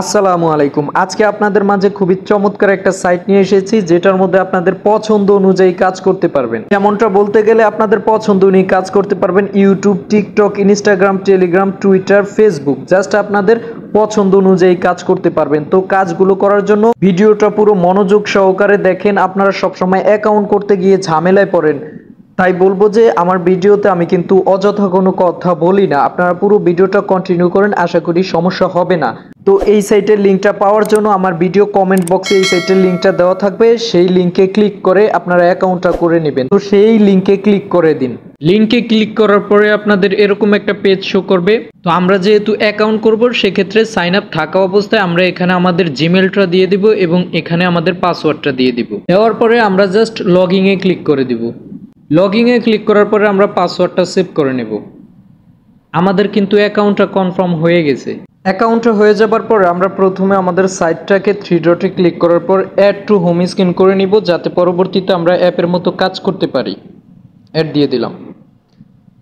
আসসালামু আলাইকুম। আজকে আপনাদের মাঝে খুবই চমৎকার একটা সাইট নিয়ে এসেছি, যেটার মধ্যে আপনাদের পছন্দ অনুযায়ী কাজ করতে পারবেন। যেমনটা বলতে গেলে আপনাদের পছন্দ অনুযায়ী কাজ করতে পারবেন YouTube, TikTok, Instagram, Telegram, Twitter, Facebook. Just আপনাদের পছন্দ অনুযায়ী কাজ করতে পারবেন। তো কাজগুলো করার জন্য ভিডিওটা পুরো মনোযোগ সহকারে দেখেন। আপনারা সবসময় অ্যাকাউন্ট করতে গিয়ে ঝামেলায় পড়েন, তাই বলবো যে আমার ভিডিওতে আমি কিন্তু অযথা কোনো কথা বলি না। আপনারা পুরো ভিডিওটা কন্টিনিউ করেন, আশা করি সমস্যা হবে না। তো এই সাইটের লিঙ্কটা পাওয়ার জন্য আমার ভিডিও কমেন্ট বক্সে এই সাইটের লিঙ্কটা দেওয়া থাকবে, সেই লিঙ্কে ক্লিক করে আপনারা অ্যাকাউন্টটা করে নেবেন। তো সেই লিঙ্কে ক্লিক করে দিন। লিঙ্কে ক্লিক করার পরে আপনাদের এরকম একটা পেজ শো করবে। তো আমরা যেহেতু অ্যাকাউন্ট করব, সেক্ষেত্রে সাইন আপ থাকা অবস্থায় আমরা এখানে আমাদের জিমেলটা দিয়ে দিব এবং এখানে আমাদের পাসওয়ার্ডটা দিয়ে দিব। দেওয়ার পরে আমরা জাস্ট লগইনে ক্লিক করে দিব। লগইনে ক্লিক করার পরে আমরা পাসওয়ার্ডটা সেভ করে নেব। আমাদের কিন্তু অ্যাকাউন্টটা কনফার্ম হয়ে গেছে। অ্যাকাউন্টটা হয়ে যাবার পর আমরা প্রথমে আমাদের সাইটটাকে 3 ডটে ক্লিক করার পর অ্যাড টু হোম স্ক্রিন করে নিব, যাতে পরবর্তীতে আমরা অ্যাপের মতো কাজ করতে পারি। অ্যাড দিয়ে দিলাম,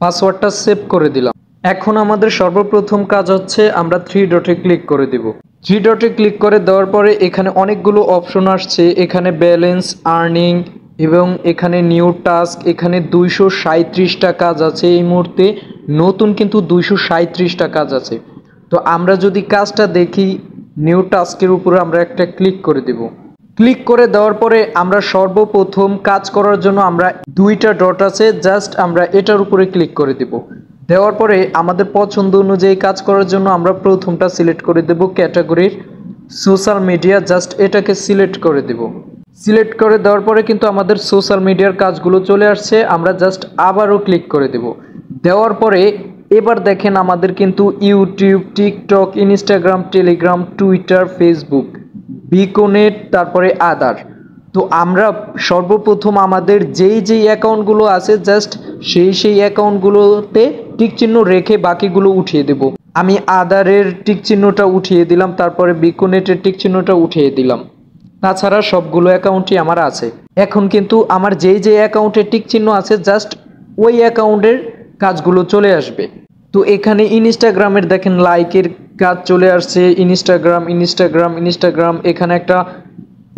পাসওয়ার্ডটা সেভ করে দিলাম। এখন আমাদের সর্বপ্রথম কাজ হচ্ছে আমরা 3 ডটে ক্লিক করে দেব। 3 ডটে ক্লিক করে দেওয়ার পরে এখানে অনেকগুলো অপশন আসছে। এখানে ব্যালেন্স, আর্নিং এবং এখানে নিউ টাস্ক। এখানে 237টা কাজ আছে। এই মুহূর্তে নতুন কিন্তু 237টা কাজ আছে। তো আমরা যদি কাজটা দেখি, নিউ টাস্কের উপরে আমরা একটা ক্লিক করে দেব। ক্লিক করে দেওয়ার পরে আমরা সর্বপ্রথম কাজ করার জন্য আমরা 2টা ডট আছে, জাস্ট আমরা এটার উপরে ক্লিক করে দেব। দেওয়ার পরে আমাদের পছন্দ অনুযায়ী কাজ করার জন্য আমরা প্রথমটা সিলেক্ট করে দেব, ক্যাটাগরির সোশ্যাল মিডিয়া। জাস্ট এটাকে সিলেক্ট করে দেব। সিলেক্ট করে দেওয়ার পরে কিন্তু আমাদের সোশ্যাল মিডিয়ার কাজগুলো চলে আসছে। আমরা জাস্ট আবারও ক্লিক করে দেব। দেওয়ার পরে এবার দেখেন আমাদের কিন্তু YouTube, TikTok, Instagram, Telegram, Twitter, Facebook, বিকনেট, তারপরে আদার। তো আমরা সর্বপ্রথম আমাদের যেই অ্যাকাউন্টগুলো আছে জাস্ট সেই অ্যাকাউন্টগুলোতে টিক চিহ্ন রেখে বাকিগুলো উঠিয়ে দেব। আমি আদারের টিক চিহ্নটা উঠিয়ে দিলাম, তারপরে বিকনেটের টিক চিহ্নটা উঠিয়ে দিলাম। তাছাড়া সবগুলো অ্যাকাউন্টই আমার আছে। এখন কিন্তু আমার যেই অ্যাকাউন্টের টিক চিহ্ন আছে জাস্ট ওই অ্যাকাউন্টের কাজগুলো চলে আসবে। তো এখানে ইনস্টাগ্রামের দেখেন লাইকের কাজ চলে আসছে। ইনস্টাগ্রাম। এখানে একটা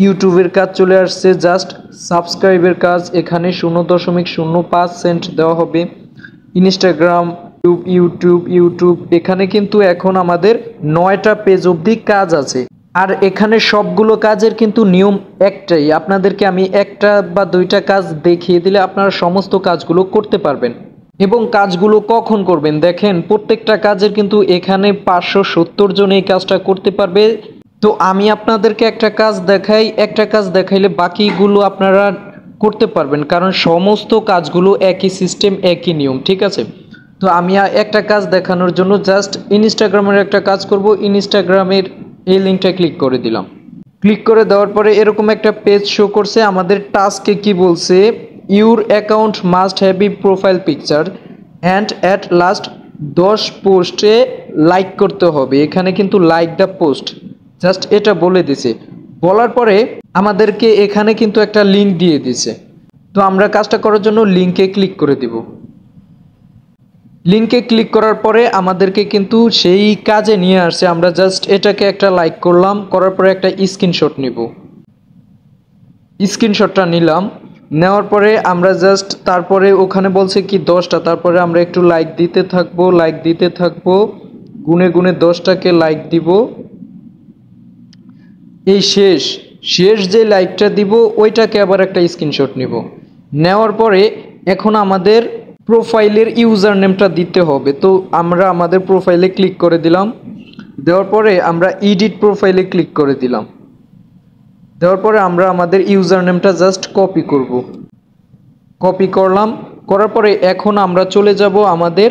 ইউটিউবের কাজ চলে আসছে, জাস্ট সাবস্ক্রাইবের কাজ। এখানে 0.05 দেওয়া হবে। Instagram, YouTube. এখানে কিন্তু এখন আমাদের 9টা পেজ অবধি কাজ আছে। আর এখানে সবগুলো কাজের কিন্তু নিয়ম একটাই। আপনাদেরকে আমি একটা বা 2টা কাজ দেখিয়ে দিলে আপনারা সমস্ত কাজগুলো করতে পারবেন। এবং কাজগুলো কখন করবেন দেখেন, প্রত্যেকটা কাজের কিন্তু এখানে 570 জন এই কাজটা করতে পারবে। তো আমি আপনাদেরকে একটা কাজ দেখাই, একটা কাজ দেখাইলে বাকিগুলো আপনারা করতে পারবেন, কারণ সমস্ত কাজগুলো একই সিস্টেম, একই নিয়ম, ঠিক আছে। তো আমি একটা কাজ দেখানোর জন্য জাস্ট ইনস্টাগ্রামের একটা কাজ করব। ইনস্টাগ্রামের এই লিঙ্কটা ক্লিক করে দিলাম। ক্লিক করে দেওয়ার পরে এরকম একটা পেজ শো করছে। আমাদের টাস্কে কি বলছে, your account must have a profile picture and at last 10 পোস্টে লাইক করতে হবে। এখানে কিন্তু লাইক দ্য পোস্ট, জাস্ট এটা বলে দিছে। বলার পরে আমাদেরকে এখানে কিন্তু একটা লিঙ্ক দিয়ে দিছে। তো আমরা কাজটা করার জন্য লিঙ্কে ক্লিক করে দিব। লিঙ্কে ক্লিক করার পরে আমাদেরকে কিন্তু সেই কাজে নিয়ে আসছে। আমরা জাস্ট এটাকে একটা লাইক করলাম, করার পরে একটা স্ক্রিনশট নিব। স্ক্রিনশটটা নিলাম। নেওয়ার পরে আমরা জাস্ট তারপরে ওখানে বলছে কি 10টা, তারপরে আমরা একটু লাইক দিতে থাকবো। গুনে 10টাকে লাইক দিব। এই শেষ যে লাইকটা দিব ওইটাকে আবার একটা স্ক্রিনশট নিব। নেওয়ার পরে এখন আমাদের প্রোফাইলের ইউজার নেমটা দিতে হবে। তো আমরা আমাদের প্রোফাইলে ক্লিক করে দিলাম। দেওয়ার পরে আমরা এডিট প্রোফাইলে ক্লিক করে দিলাম। দেওয়ার পরে আমরা আমাদের ইউজার নেমটা জাস্ট কপি করব। কপি করলাম। করার পরে এখন আমরা চলে যাব আমাদের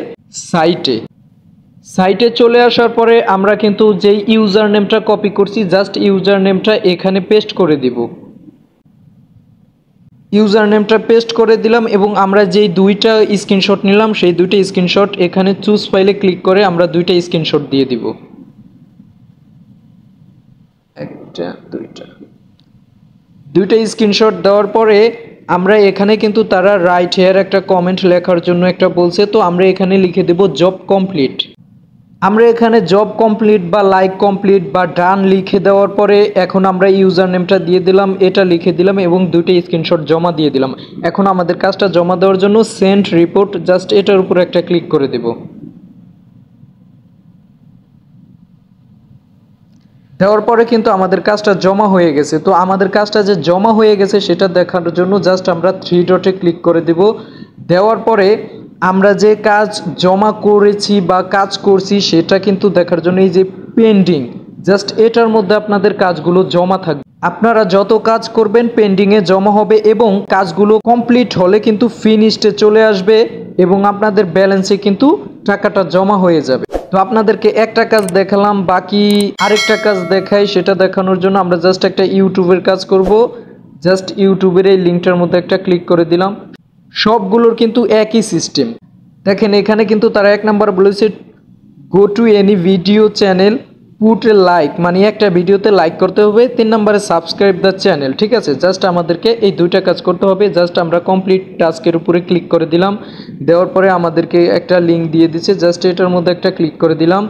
সাইটে চলে আসার পরে আমরা কিন্তু যেই ইউজার নেমটা কপি করছি জাস্ট ইউজার নেমটা এখানে পেস্ট করে দিব। ইউজার নেমটা পেস্ট করে দিলাম এবং আমরা যেই 2টা স্ক্রিনশট নিলাম সেই 2টা স্ক্রিনশট এখানে চুজ ফাইলে ক্লিক করে আমরা 2টা স্ক্রিনশট দিয়ে দিব। দুইটা স্ক্রিনশট দেওয়ার পরে আমরা এখানে কিন্তু তারা রাইট হেয়ার একটা কমেন্ট লেখার জন্য একটা বলছে। তো আমরা এখানে লিখে দেব জব কমপ্লিট। আমরা এখানে জব কমপ্লিট বা লাইক কমপ্লিট বা ডান লিখে দেওয়ার পরে এখন আমরা ইউজার নেমটা দিয়ে দিলাম, এটা লিখে দিলাম এবং দুইটা স্ক্রিনশট জমা দিয়ে দিলাম। এখন আমাদের কাজটা জমা দেওয়ার জন্য সেন্ড রিপোর্ট জাস্ট এটার উপর একটা ক্লিক করে দেব। দেওয়ার পরে কিন্তু আমাদের কাজটা জমা হয়ে গেছে। তো আমাদের কাজটা যে জমা হয়ে গেছে সেটা দেখার জন্য জাস্ট আমরা 3 ডটে ক্লিক করে দেব। দেওয়ার পরে আমরা যে কাজ জমা করেছি বা কাজ করছি সেটা কিন্তু দেখার জন্য এই যে পেন্ডিং, জাস্ট এটার মধ্যে আপনাদের কাজগুলো জমা থাকবে। আপনারা যত কাজ করবেন পেন্ডিংয়ে জমা হবে এবং কাজগুলো কমপ্লিট হলে কিন্তু ফিনিশডে চলে আসবে এবং আপনাদের ব্যালেন্সে কিন্তু টাকাটা জমা হয়ে যাবে। তো আপনাদেরকে একটা কাজ দেখালাম, বাকি আরেকটা কাজ দেখাই। সেটা দেখানোর জন্য আমরা জাস্ট একটা ইউটিউবের কাজ করব। জাস্ট ইউটিউবের এই লিঙ্কটার মধ্যে একটা ক্লিক করে দিলাম। সবগুলোর কিন্তু একই সিস্টেম। দেখেন এখানে কিন্তু তারা 1 নাম্বার বলেছে go to any video channel put a like, মানে একটা ভিডিওতে লাইক করতে হবে। 3 নম্বরে সাবস্ক্রাইব দ্য চ্যানেল। ঠিক আছে, জাস্ট আমাদেরকে এই দুইটা কাজ করতে হবে। জাস্ট আমরা কমপ্লিট টাস্কের উপরে ক্লিক করে দিলাম। দেওয়ার পরে আমাদেরকে একটা লিঙ্ক দিয়ে দিচ্ছে, জাস্ট এটার মধ্যে একটা ক্লিক করে দিলাম।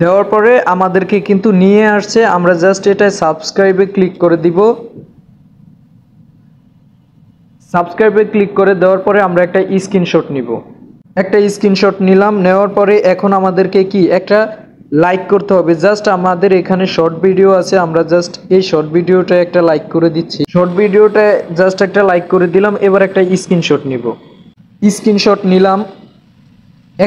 দেওয়ার পরে আমাদেরকে কিন্তু নিয়ে আসছে, আমরা জাস্ট এটায় সাবস্ক্রাইবে ক্লিক করে দিব। সাবস্ক্রাইবে ক্লিক করে দেওয়ার পরে আমরা একটা স্ক্রিনশট নিব। একটা স্ক্রিনশট নিলাম। নেওয়ার পরে এখন আমাদেরকে কি একটা লাইক করতে হবে। জাস্ট আমাদের এখানে শর্ট ভিডিও আছে, আমরা জাস্ট এই শর্ট ভিডিওটা একটা লাইক করে দিচ্ছি। শর্ট ভিডিওটা জাস্ট একটা লাইক করে দিলাম। এবার একটা স্ক্রিনশট নিব। স্ক্রিনশট নিলাম।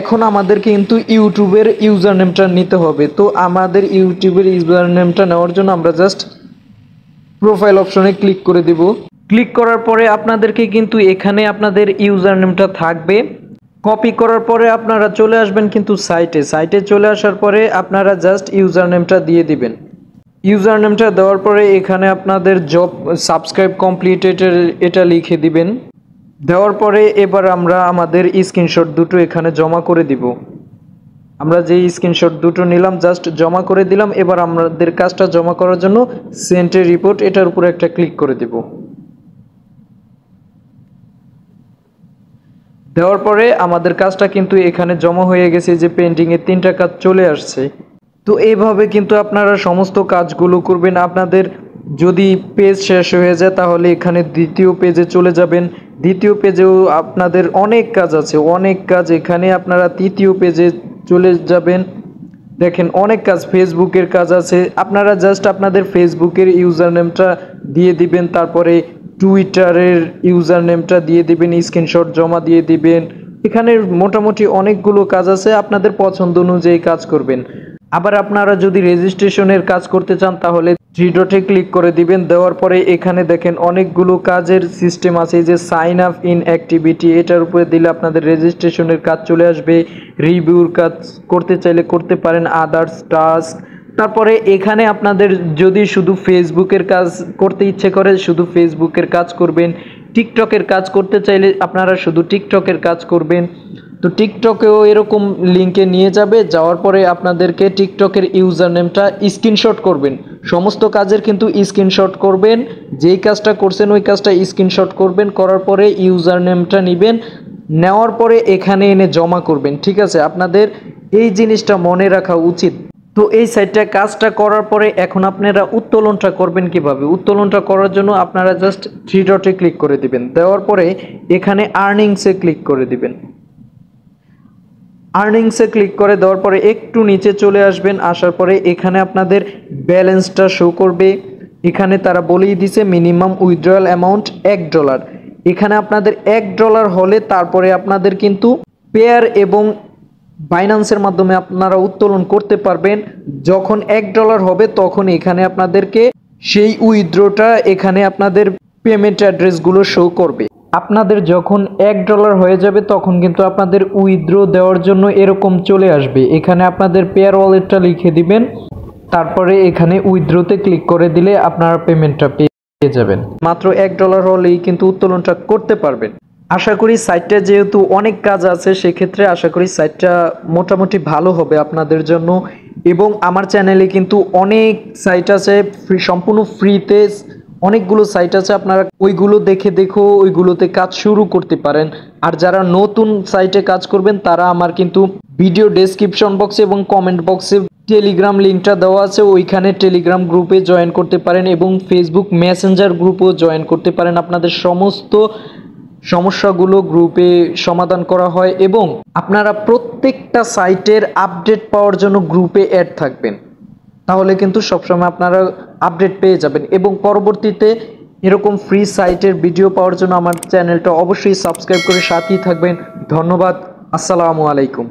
এখন আমাদের কিন্তু ইউটিউবের ইউজার নেমটা নিতে হবে। তো আমাদের ইউটিউবের ইউজার নেমটা নেওয়ার জন্য আমরা জাস্ট প্রোফাইল অপশনে ক্লিক করে দেব। ক্লিক করার পরে আপনাদেরকে কিন্তু এখানে আপনাদের ইউজার নেমটা থাকবে। কপি করার পরে আপনারা চলে আসবেন কিন্তু সাইটে চলে আসার পরে আপনারা জাস্ট ইউজার নেমটা দিয়ে দিবেন। ইউজার নেমটা দেওয়ার পরে এখানে আপনাদের জব সাবস্ক্রাইব কমপ্লিটেড এটা লিখে দিবেন। দেওয়ার পরে এবার আমরা আমাদের স্ক্রিনশট দুটো এখানে জমা করে দিব। আমরা যে স্ক্রিনশট দুটো নিলাম জাস্ট জমা করে দিলাম। এবার আমাদের কাজটা জমা করার জন্য সেন্ড রিপোর্ট এটার উপরে একটা ক্লিক করে দেব। দেওয়ার পরে আমাদের কাজটা কিন্তু এখানে জমা হয়ে গেছে, যে পেন্ডিংয়ে 3টা কাজ চলে আসছে। তো এইভাবে কিন্তু আপনারা সমস্ত কাজগুলো করবেন। আপনাদের যদি পেজ শেষ হয়ে যায় তাহলে এখানে দ্বিতীয় পেজে চলে যাবেন। দ্বিতীয় পেজেও আপনাদের অনেক কাজ আছে, অনেক কাজ। এখানে আপনারা তৃতীয় পেজে চলে যাবেন। দেখেন অনেক কাজ, ফেসবুকের কাজ আছে। আপনারা জাস্ট আপনাদের ফেসবুকের ইউজার নেমটা দিয়ে দিবেন, তারপরে টুইটারের ইউজার নেমটা দিয়ে দিবেন, স্ক্রিনশট জমা দিয়ে দিবেন। এখানে মোটামুটি অনেকগুলো কাজ আছে, আপনাদের পছন্দ অনুযায়ী কাজ করবেন। আবার আপনারা যদি রেজিস্ট্রেশনের কাজ করতে চান তাহলে 3 ডটে ক্লিক করে দিবেন। দেওয়ার পরে এখানে দেখেন অনেকগুলো কাজের সিস্টেম আছে, যে সাইন আপ ইন অ্যাক্টিভিটি এটার উপরে দিলে আপনাদের রেজিস্ট্রেশনের কাজ চলে আসবে। রিভিউর কাজ করতে চাইলে করতে পারেন, আদার্স টাস্ক। তারপরে এখানে আপনাদের যদি শুধু ফেসবুকের কাজ করতে ইচ্ছে করে শুধু ফেসবুকের কাজ করবেন। টিকটকের কাজ করতে চাইলে আপনারা শুধু টিকটকের কাজ করবেন। তো টিকটকেও এরকম লিঙ্কে নিয়ে যাবে। যাওয়ার পরে আপনাদেরকে টিকটকের ইউজার নেমটা স্ক্রিনশট করবেন। সমস্ত কাজের কিন্তু স্ক্রিনশট করবেন, যেই কাজটা করছেন ওই কাজটা স্ক্রিনশট করবেন। করার পরে ইউজার নেমটা নেবেন, নেওয়ার পরে এখানে এনে জমা করবেন। ঠিক আছে, আপনাদের এই জিনিসটা মনে রাখা উচিত। তো এই সাইটটা কাজটা করার পরে এখন আপনারা উত্তোলনটা করবেন কিভাবে। উত্তোলনটা করার জন্য আপনারা জাস্ট 3 ডটে ক্লিক করে দিবেন। দেওয়ার পরে এখানে আর্নিংসে ক্লিক করে দিবেন। আর্নিংসে ক্লিক করে দেওয়ার পরে একটু নিচে চলে আসবেন। আসার পরে এখানে আপনাদের ব্যালেন্সটা শো করবে। এখানে তারা বলেই দিছে মিনিমাম উইথড্রয়াল অ্যামাউন্ট $1। এখানে আপনাদের $1 হলে তারপরে আপনাদের কিন্তু পেয়ার এবং বাইন্যান্সের মাধ্যমে আপনারা উত্তোলন করতে পারবেন। যখন $1 হবে তখন এখানে আপনাদেরকে সেই উইথড্রটা এখানে আপনাদের পেমেন্ট অ্যাড্রেসগুলো শো করবে। আপনাদের যখন $1 হয়ে যাবে তখন কিন্তু আপনাদের উইথড্র দেওয়ার জন্য এরকম চলে আসবে। এখানে আপনাদের পেয়ার ওয়ালেটটা লিখে দিবেন, তারপরে এখানে উইথড্রতে ক্লিক করে দিলে আপনারা পেমেন্টটা পেয়ে যাবেন। মাত্র $1 হলেই কিন্তু উত্তোলনটা করতে পারবেন। আশা করি সাইটটা যেহেতু অনেক কাজ আছে সেক্ষেত্রে আশা করি সাইটটা মোটামুটি ভালো হবে আপনাদের জন্য। এবং আমার চ্যানেলে কিন্তু অনেক সাইট আছে সম্পূর্ণ ফ্রিতে অনেকগুলো সাইট আছে, আপনারা ওইগুলো দেখো ওইগুলোতে কাজ শুরু করতে পারেন। আর যারা নতুন সাইটে কাজ করবেন তারা আমার কিন্তু ভিডিও ডেসক্রিপশন বক্সে এবং কমেন্ট বক্সে টেলিগ্রাম লিঙ্কটা দেওয়া আছে, ওইখানে টেলিগ্রাম গ্রুপে জয়েন করতে পারেন এবং ফেসবুক মেসেঞ্জার গ্রুপেও জয়েন করতে পারেন। আপনাদের সমস্ত সমস্যাগুলো গ্রুপে সমাধান করা হয় এবং আপনারা প্রত্যেকটা সাইটের আপডেট পাওয়ার জন্য গ্রুপে অ্যাড থাকবেন, তাহলে কিন্তু সবসময় আপনারা আপডেট পেয়ে যাবেন। এবং পরবর্তীতে এরকম ফ্রি সাইটের ভিডিও পাওয়ার জন্য আমার চ্যানেলটা অবশ্যই সাবস্ক্রাইব করে সাথেই থাকবেন। ধন্যবাদ। আসসালামু আলাইকুম।